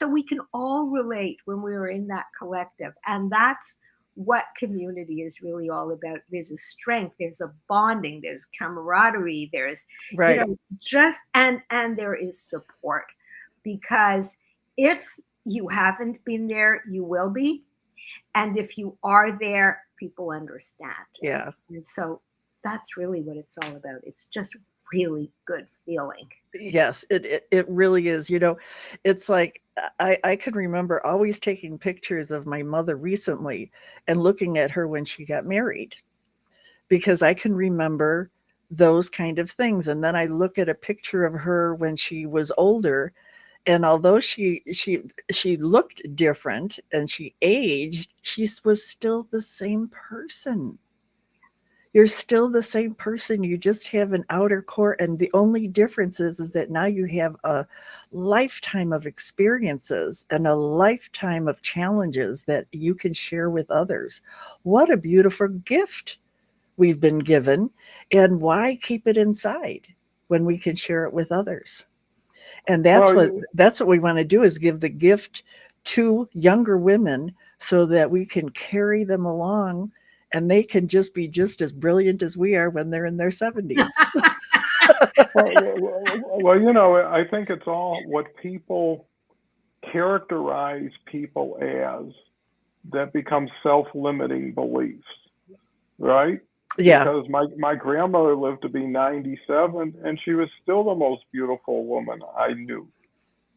we can all relate when we are in that collective, and that's what community is really all about. There's a strength, there's a bonding, there's camaraderie, there's Right. just and there is support, because if you haven't been there, you will be, and if you are there, people understand. Yeah. And so that's really what it's all about. It's just really good feeling. Yes, it really is. It's like I can remember always taking pictures of my mother recently and looking at her when she got married, because I can remember those kind of things. And then I look at a picture of her when she was older, and although she looked different and she aged, she was still the same person. You're still the same person. You just have an outer core. And the only difference is that now you have a lifetime of experiences and a lifetime of challenges that you can share with others. What a beautiful gift we've been given. And why keep it inside when we can share it with others? And Well, that's what we want to do, is give the gift to younger women so that we can carry them along and they can just be just as brilliant as we are when they're in their 70s. Well, I think it's all what people characterize people as that becomes self-limiting beliefs, right? Yeah, Because my grandmother lived to be 97 and she was still the most beautiful woman I knew,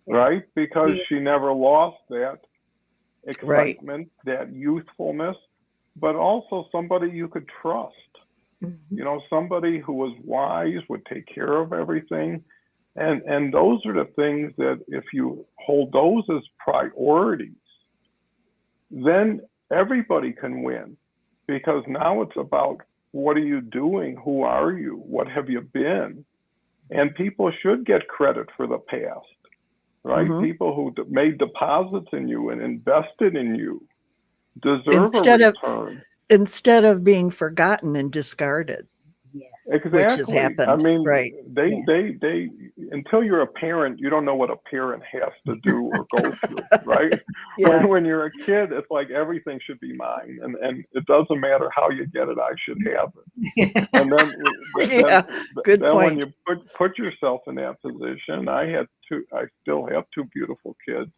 right? Because she never lost that right. excitement, that youthfulness, but also somebody you could trust. Somebody who was wise, would take care of everything. And those are the things that if you hold those as priorities, then everybody can win. Because now it's about what are you doing? Who are you? What have you been? And people should get credit for the past, right? Mhm. People who made deposits in you and invested in you deserve Instead a of return. instead of being forgotten and discarded, Yes. which has Exactly. I happened. mean, Right. they until you're a parent, you don't know what a parent has to do or go through, right? Yeah. When you're a kid, it's like everything should be mine, and it doesn't matter how you get it, I should have it. And then Yeah. Good then when point. you put yourself in that position, I still have two beautiful kids.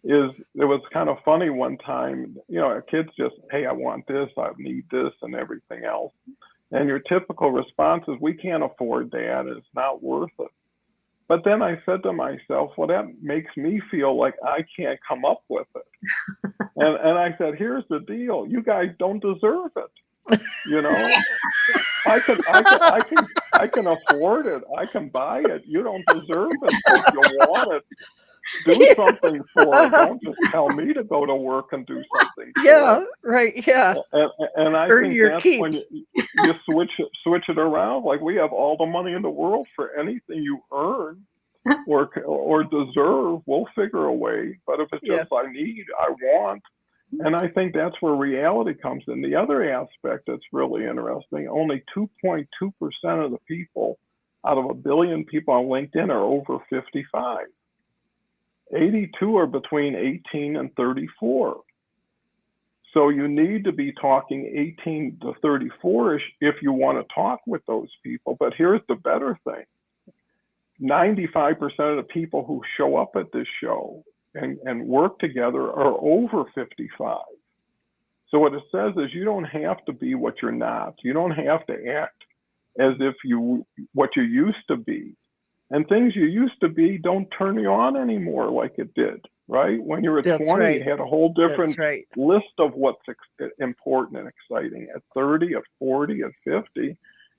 It was kind of funny one time, kids just, hey, I want this, I need this, and everything else. And your typical response is, we can't afford that. It's not worth it. But then I said to myself, well, that makes me feel like I can't come up with it. And I said, here's the deal. You guys don't deserve it. I can afford it. I can buy it. You don't deserve it. So if you want it, do something for it. Don't just tell me to go to work and do something for Yeah, it. right. Yeah. And I Earn think your that's keep. when you switch it around. Like, we have all the money in the world for anything you earn or deserve. We'll figure a way. But if it's just I need, I want, and I think that's where reality comes in. The other aspect that's really interesting: only 2.2% of the people out of 1 billion people on LinkedIn are over 55. 82 are between 18 and 34. So you need to be talking 18 to 34-ish if you want to talk with those people. But here's the better thing. 95% of the people who show up at this show and work together are over 55. So what it says is you don't have to be what you're not. You don't have to act as if what you used to be. And things you used to be don't turn you on anymore like it did, right? When you were at 20, right. you had a whole different right. list of what's important and exciting. At 30, at 40, at 50,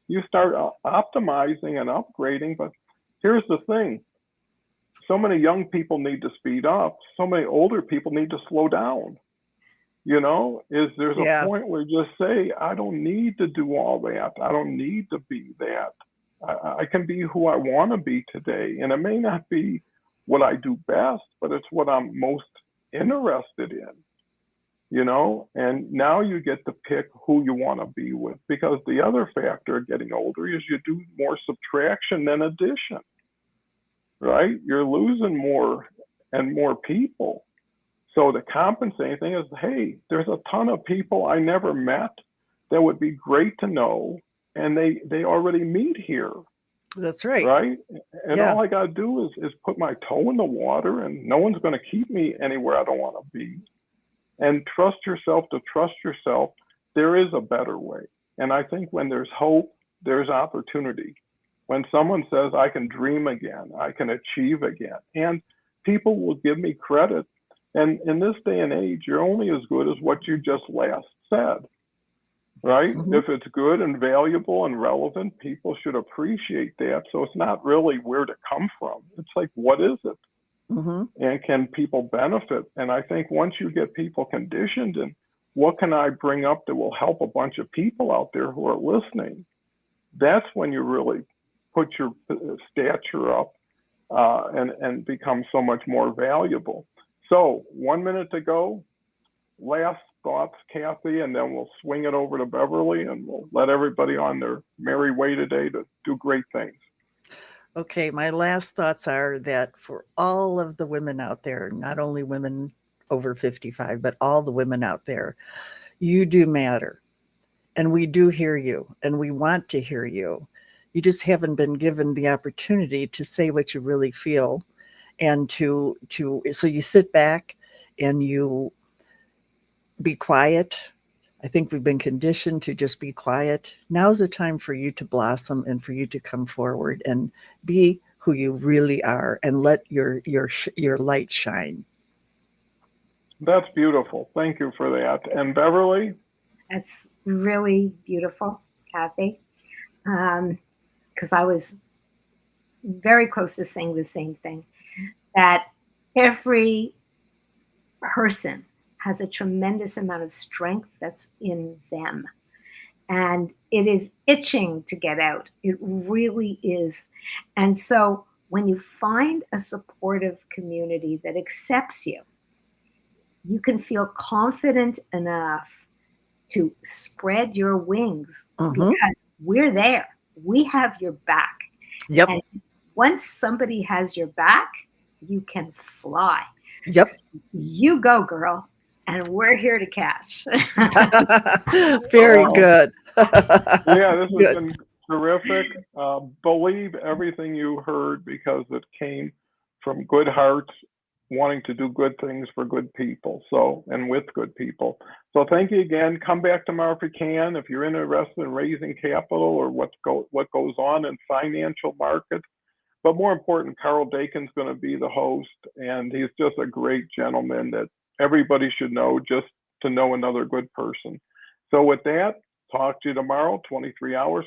you start optimizing and upgrading. But here's the thing. So many young people need to speed up. So many older people need to slow down. There's a point where you just say, I don't need to do all that. I don't need to be that. I can be who I want to be today. And it may not be what I do best, but it's what I'm most interested in, and now you get to pick who you want to be with, because the other factor of getting older is you do more subtraction than addition, right? You're losing more and more people. So the compensating thing is, hey, there's a ton of people I never met that would be great to know, and they already meet here. That's right. Right? And all I got to do is put my toe in the water, and no one's going to keep me anywhere I don't want to be. And trust yourself to trust yourself. There is a better way. And I think when there's hope, there's opportunity. When someone says, I can dream again, I can achieve again, and people will give me credit. And in this day and age, you're only as good as what you just last said. Right? Mhm. If it's good and valuable and relevant, people should appreciate that. So it's not really where to come from. It's like, what is it? Mhm. And can people benefit? And I think once you get people conditioned and what can I bring up that will help a bunch of people out there who are listening, that's when you really put your stature up and become so much more valuable. So 1 minute to go. Last thoughts, Kathy, and then we'll swing it over to Beverly, and we'll let everybody on their merry way today to do great things. Okay, my last thoughts are that for all of the women out there, not only women over 55, but all the women out there, you do matter. And we do hear you, and we want to hear you. You just haven't been given the opportunity to say what you really feel, and so you sit back and you be quiet. I think we've been conditioned to just be quiet. Now's the time for you to blossom and for you to come forward and be who you really are, and let your light shine. That's beautiful. Thank you for that. And Beverly? That's really beautiful, Kathy, because I was very close to saying the same thing, that every person has a tremendous amount of strength that's in them. And it is itching to get out. It really is. And so when you find a supportive community that accepts you, you can feel confident enough to spread your wings, because we're there. We have your back. Yep. And once somebody has your back, you can fly. Yep. So you go, girl, and we're here to catch. Very good. Yeah, this has Good. been terrific. Believe everything you heard, because it came from good hearts wanting to do good things for good people, and with good people. So thank you again. Come back tomorrow if you can, if you're interested in raising capital or what goes on in financial markets. But more important, Carl Dakin's going to be the host, and he's just a great gentleman that everybody should know, just to know another good person. So with that, talk to you tomorrow, 23 hours